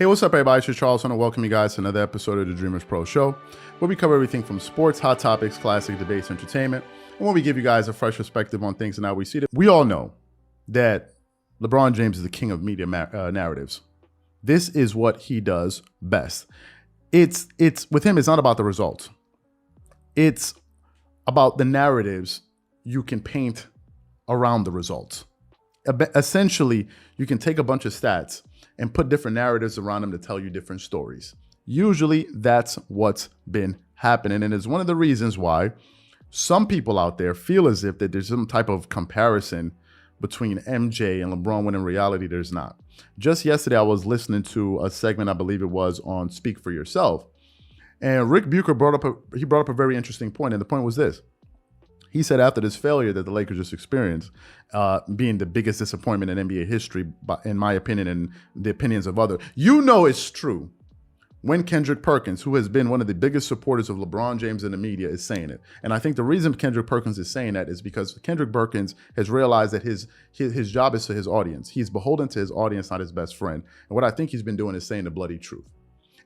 Hey, what's up, everybody? It's your Charles. I want to welcome you guys to another episode of the Dreamerspro Show, where we cover everything from sports, hot topics, classic debates, entertainment, and where we give you guys a fresh perspective on things and how we see it. We all know that LeBron James is the king of media narratives. This is what he does best. It's with him, it's not about the results. It's about the narratives you can paint around the results. Essentially, you can take a bunch of stats and put different narratives around them to tell you different stories. Usually, that's what's been happening, and it's one of the reasons why some people out there feel as if that there's some type of comparison between MJ and LeBron, when in reality, there's not. Just yesterday, I was listening to a segment, I believe it was, on Speak for Yourself, and Rick Bucher brought up a very interesting point, and the point was this. He said after this failure that the Lakers just experienced, being the biggest disappointment in NBA history, in my opinion, and the opinions of others, you know it's true when Kendrick Perkins, who has been one of the biggest supporters of LeBron James in the media, is saying it. And I think the reason Kendrick Perkins is saying that is because Kendrick Perkins has realized that his job is to his audience. He's beholden to his audience, not his best friend. And what I think he's been doing is saying the bloody truth.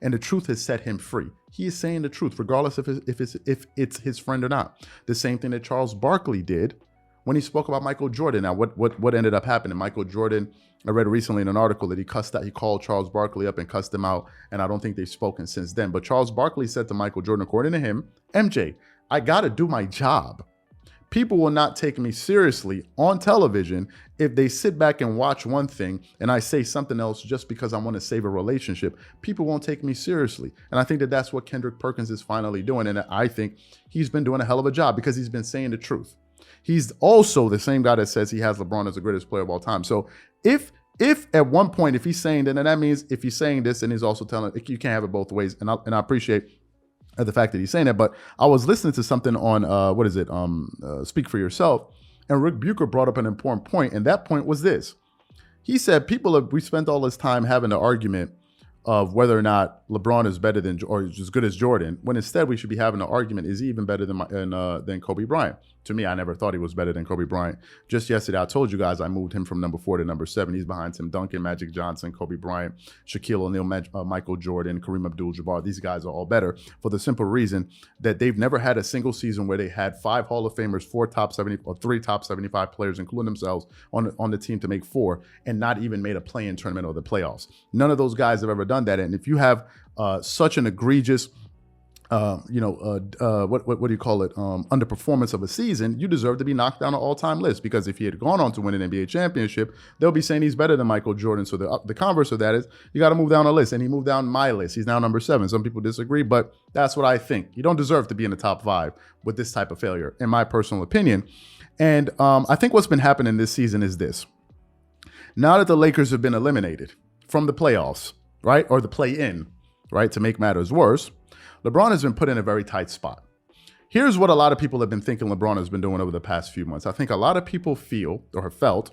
And the truth has set him free. He is saying the truth, regardless if it's his friend or not. The same thing that Charles Barkley did when he spoke about Michael Jordan. Now, what ended up happening? Michael Jordan, I read recently in an article that he called Charles Barkley up and cussed him out, and I don't think they've spoken since then. But Charles Barkley said to Michael Jordan, according to him, MJ, I gotta do my job. People will not take me seriously on television if they sit back and watch one thing and I say something else just because I want to save a relationship. People won't take me seriously. And I think that that's what Kendrick Perkins is finally doing. And I think he's been doing a hell of a job because he's been saying the truth. He's also the same guy that says he has LeBron as the greatest player of all time. So if at one point, if he's saying that, and that means if he's saying this and he's also telling, you can't have it both ways. And I appreciate the fact that he's saying that, but I was listening to something on, Speak for Yourself, and Rick Bucher brought up an important point, and that point was this. He said, we spent all this time having the argument of whether or not LeBron is better than, or as good as Jordan, when instead we should be having the argument, is he even better than Kobe Bryant? To me, I never thought he was better than Kobe Bryant. Just yesterday, I told you guys I moved him from number 4 to number 7. He's behind Tim Duncan, Magic Johnson, Kobe Bryant, Shaquille O'Neal, Michael Jordan, Kareem Abdul-Jabbar. These guys are all better for the simple reason that they've never had a single season where they had 5 Hall of Famers, 3 top 75 players, including themselves, on the team to make 4, and not even made a play-in tournament or the playoffs. None of those guys have ever done that. And if you have such an egregious what do you call it? Underperformance of a season, you deserve to be knocked down an all-time list, because if he had gone on to win an NBA championship, they'll be saying he's better than Michael Jordan. So the converse of that is you got to move down a list, and he moved down my list. He's now number 7. Some people disagree, but that's what I think. You don't deserve to be in the top 5 with this type of failure, in my personal opinion. And I think what's been happening this season is this. Now that the Lakers have been eliminated from the playoffs, right, or the play-in, right, to make matters worse, LeBron has been put in a very tight spot. Here's what a lot of people have been thinking LeBron has been doing over the past few months. I think a lot of people feel or have felt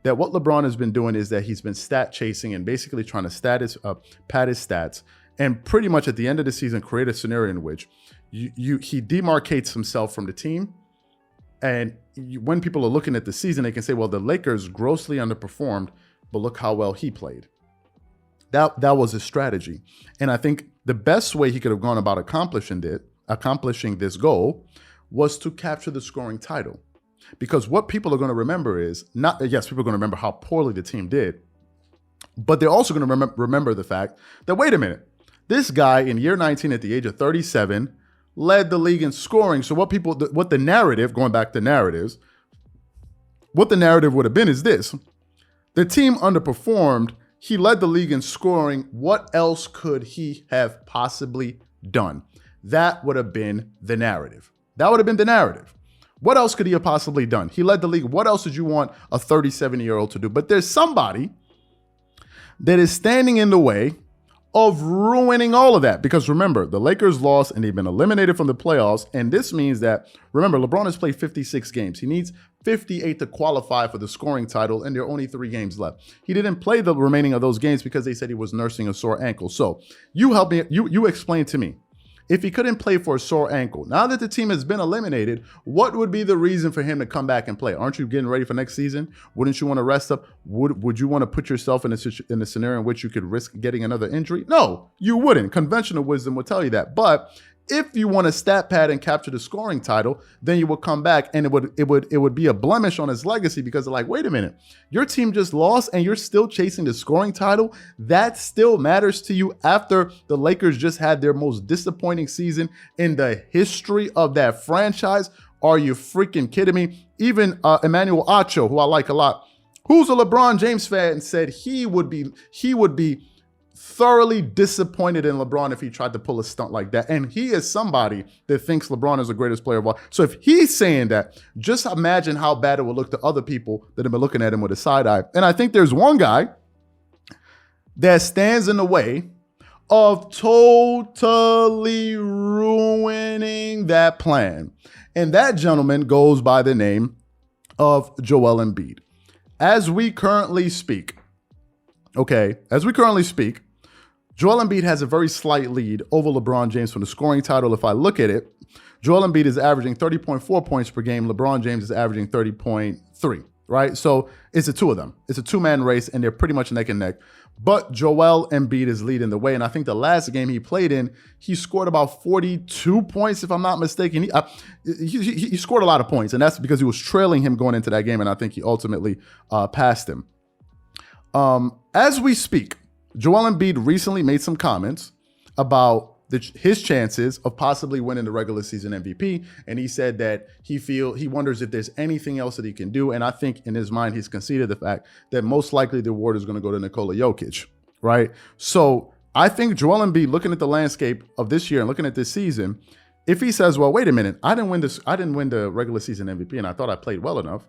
that what LeBron has been doing is that he's been stat chasing and basically trying to pad his stats, and pretty much at the end of the season create a scenario in which he demarcates himself from the team. And when people are looking at the season, they can say, well, the Lakers grossly underperformed, but look how well he played. That was his strategy. And I think the best way he could have gone about accomplishing this goal was to capture the scoring title. Because what people are going to remember is, people are going to remember how poorly the team did, but they're also going to remember the fact that, wait a minute, this guy in year 19 at the age of 37 led the league in scoring. So what the narrative, going back to narratives, what the narrative would have been is this. The team underperformed. He led the league in scoring. What else could he have possibly done? That would have been the narrative. What else could he have possibly done? He led the league. What else did you want a 37-year-old to do? But there's somebody that is standing in the way of ruining all of that. Because remember, the Lakers lost and they've been eliminated from the playoffs. And this means that, remember, LeBron has played 56 games. He needs 58 to qualify for the scoring title, and there are only 3 games left. He didn't play the remaining of those games because they said he was nursing a sore ankle. So you help me, you explain to me, If he couldn't play for a sore ankle, now that the team has been eliminated, what would be the reason for him to come back and play? Aren't you getting ready for next season? Wouldn't you want to rest up? Would you want to put yourself in a scenario in which you could risk getting another injury? No, you wouldn't. Conventional wisdom would tell you that. But if you want to stat pad and capture the scoring title, then you would come back, and it would be a blemish on his legacy, because they're like, wait a minute, your team just lost and you're still chasing the scoring title. That still matters to you after the Lakers just had their most disappointing season in the history of that franchise. Are you freaking kidding me? Even Emmanuel Acho, who I like a lot, who's a LeBron James fan, said he would be thoroughly disappointed in LeBron if he tried to pull a stunt like that. And he is somebody that thinks LeBron is the greatest player of all. So if he's saying that, just imagine how bad it would look to other people that have been looking at him with a side eye. And I think there's one guy that stands in the way of totally ruining that plan. And that gentleman goes by the name of Joel Embiid. As we currently speak, Joel Embiid has a very slight lead over LeBron James for the scoring title. If I look at it, Joel Embiid is averaging 30.4 points per game. LeBron James is averaging 30.3, right? So it's the two of them. It's a two-man race, and they're pretty much neck and neck. But Joel Embiid is leading the way, and I think the last game he played in, he scored about 42 points, if I'm not mistaken. He scored a lot of points, and that's because he was trailing him going into that game, and I think he ultimately passed him. As we speak, Joel Embiid recently made some comments about his chances of possibly winning the regular season MVP, and he said that he wonders if there's anything else that he can do. And I think in his mind, he's conceded the fact that most likely the award is going to go to Nikola Jokic, right? So I think Joel Embiid, looking at the landscape of this year and looking at this season, if he says, well, wait a minute, I didn't win the regular season MVP, and I thought I played well enough,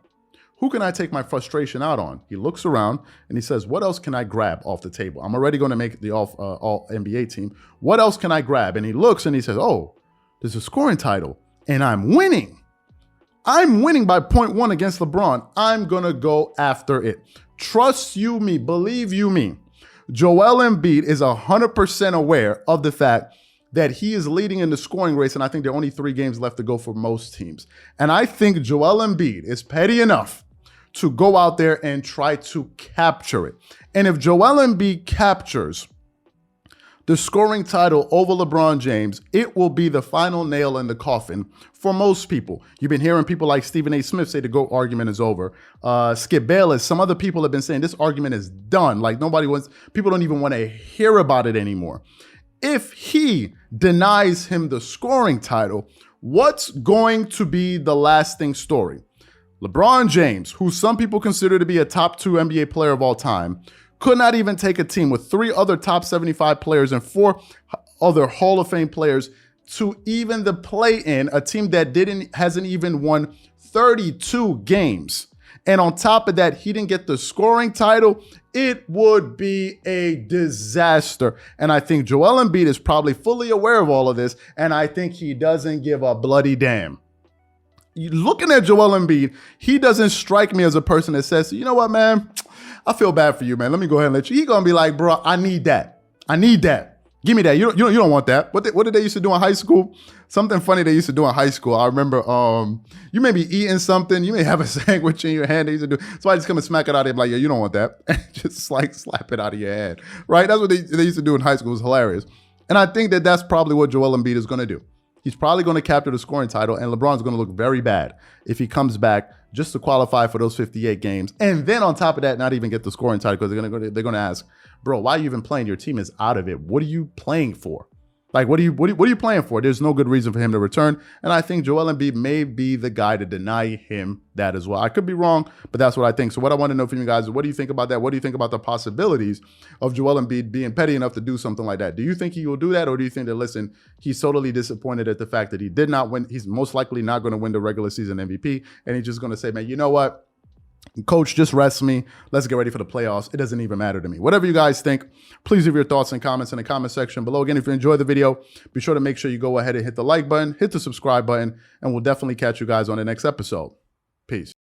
who can I take my frustration out on? He looks around and he says, what else can I grab off the table? I'm already going to make the all NBA team. What else can I grab? And he looks and he says, oh, there's a scoring title and I'm winning. I'm winning by 0.1 against LeBron. I'm going to go after it. Trust you me, believe you me. Joel Embiid is 100% aware of the fact that he is leading in the scoring race, and I think there are only 3 games left to go for most teams. And I think Joel Embiid is petty enough to go out there and try to capture it. And if Joel Embiid captures the scoring title over LeBron James, it will be the final nail in the coffin for most people. You've been hearing people like Stephen A. Smith say the GOAT argument is over. Skip Bayless, some other people have been saying this argument is done. Like people don't even want to hear about it anymore. If he denies him the scoring title, what's going to be the lasting story? LeBron James, who some people consider to be a top 2 NBA player of all time, could not even take a team with 3 other top 75 players and 4 other Hall of Fame players to even the play-in, a team that hasn't even won 32 games. And on top of that, he didn't get the scoring title. It would be a disaster. And I think Joel Embiid is probably fully aware of all of this, and I think he doesn't give a bloody damn. Looking at Joel Embiid, he doesn't strike me as a person that says, you know what, man, I feel bad for you, man. Let me go ahead and let you. He's going to be like, bro, I need that. I need that. Give me that. You don't want that. What did they used to do in high school? Something funny they used to do in high school. I remember you may be eating something. You may have a sandwich in your hand. They used to do. Somebody just come and smack it out of you like, yeah, you don't want that. And just like slap it out of your hand. Right? That's what they used to do in high school. It was hilarious. And I think that that's probably what Joel Embiid is going to do. He's probably going to capture the scoring title, and LeBron's going to look very bad if he comes back just to qualify for those 58 games. And then on top of that, not even get the scoring title, because they're going to ask, bro, why are you even playing? Your team is out of it. What are you playing for? Like, what are you playing for? There's no good reason for him to return. And I think Joel Embiid may be the guy to deny him that as well. I could be wrong, but that's what I think. So what I want to know from you guys is, what do you think about that? What do you think about the possibilities of Joel Embiid being petty enough to do something like that? Do you think he will do that? Or do you think that, listen, he's totally disappointed at the fact that he did not win? He's most likely not going to win the regular season MVP. And he's just going to say, man, you know what? Coach, just rest me. Let's get ready for the playoffs. It doesn't even matter to me. Whatever you guys think, please leave your thoughts and comments in the comment section below. Again, if you enjoyed the video, be sure to make sure you go ahead and hit the like button, hit the subscribe button, and we'll definitely catch you guys on the next episode. Peace.